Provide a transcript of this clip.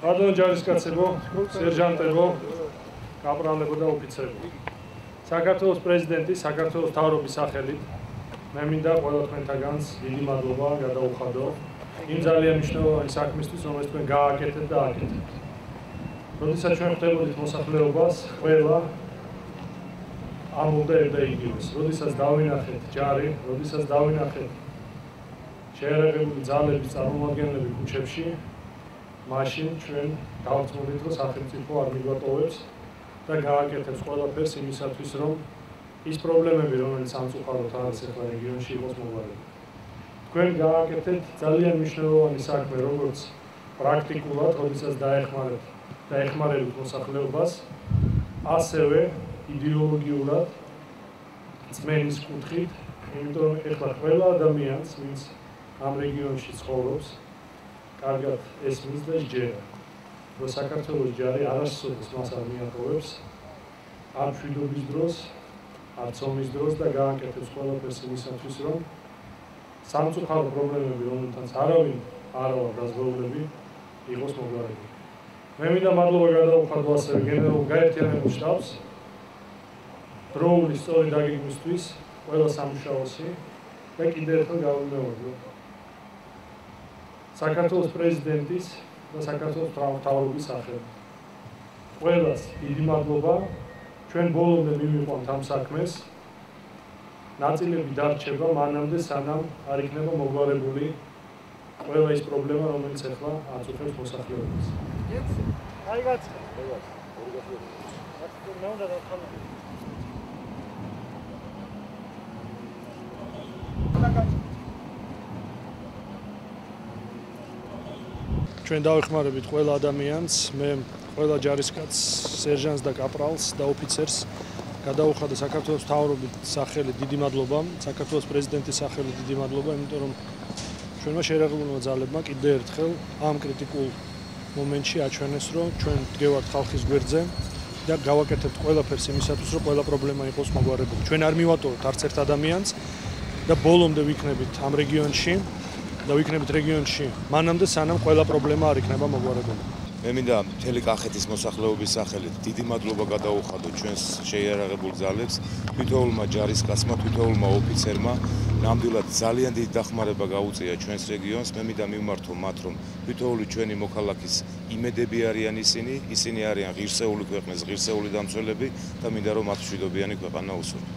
ბატონო ჯარისკაცებო, სერჟანტებო, კაპრალებო და ოფიცერებო. საქართველოს პრეზიდენტის, საქართველოს მთავრობის სახელით მე მინდა ყველა თქვენთაგანს დიდი მადლობა გადაუხადო იმ ძალიან მნიშვნელოვანი საქმისთვის, რომელიც თქვენ გააკეთეთ და აკეთებთ. როდესაც ჩვენ ხვდებოდით მოსახლეობას, ყველა ამბობდა ერთ და იგივეს. როდესაც დავინახეთ ჯარი, როდესაც დავინახეთ შეერაღებული ძალების წარმომადგენლები ქუჩებში, მაშინ ჩვენ დავწმუნდით, რომ სახელმწიფო არ მიგვატოვებს და გააკეთებს ყველაფერს იმისათვის, რომ ის პრობლემები, რომელიც სამწუხაროდ არის ახლა რეგიონში იყოს მოგვარებული. თქვენ გააკეთეთ ძალიან მნიშვნელოვანი საქმე, როგორც პრაქტიკულად, როდესაც დაეხმარებით მოსახლეობას, ასევე იდეოლოგიურად წმენის კუთხით, იმიტომ რომ ახლა ყველა ადამიანს, ვინც ამ რეგიონში ცხოვრობს, კარგად ესმის და იჯერა, რომ საქართველოს ჯარი არასოდეს მას არ მიატოვებს, არ მშვიდობის დროს, არც ომის დროს და გააკეთებს ყველაფერს იმისათვის, რომ სამწუხარო პრობლემები, რომელთაც არავინ არ არის დაზღვეულები, იყოს მოგვარებული. მე მინდა მადლობა გადაუხადო ასევე გენერალურ გაერთიანებულ შტაბს, დროული სწორი დაგეგმვისთვის, ყველა სამუშაოსი და კიდევ ერთხელ გავუმეორებო საქართველოს პრეზიდენტის და საქართველოს მთავრობის სახელით. ყველას დიდი მადლობა, ჩვენ ბოლომდე მივიყვანთ ამ საქმეს. ნაწილები დარჩება მანამდე, სანამ არ იქნება მოგვარებული ყველა ის პრობლემა, რომელიც ახლა აწუხებს მოსახლეობას. ჩვენ დავეხმარებით ყველა ადამიანს, მე ყველა ჯარისკაცს, სერჟანტს და კაპრალს და ოფიცერს გადაუხადა საქართველოს მთავრობის სახელით დიდი მადლობა, საქართველოს პრეზიდენტის სახელით დიდი მადლობა, იმიტომ რომ ჩვენმა შეერაღებულმა ძალებმა კიდევ ერთხელ ამ კრიტიკულ მომენტში აჩვენეს, რომ ჩვენ ვდგევართ ხალხის გვერდზე და გავაკეთებთ ყველაფერს იმისათვის, რომ ყველა პრობლემა იყოს მოგვარებული. ჩვენ არ მივატოვებთ არც ერთ ადამიანს და ბოლომდე ვიქნებით ამ რეგიონში და ვიქნებით რეგიონში მანამდე, სანამ ყველა პრობლემა არ იქნება მოგვარებული. მე მინდა მთელი კახეთის მოსახლეობის სახელით დიდი მადლობა გადაუხადო ჩვენს შეიარაღებულ ძალებს, თითოეულმა ჯარისკაცმა, თითოეულმა ოფიცერმა, ნამდვილად ძალიან დიდი დახმარება გაუწია ჩვენს რეგიონს. მე მინდა მივმართო მათ, რომ თითოეული ჩვენი მოქალაქის იმედები არიან ისინი არიან ღირსეული ქვეყნის ღირსეული დამცველები და მინდა რომ მათ მშვიდობიანი ქვეყანა უსურვო.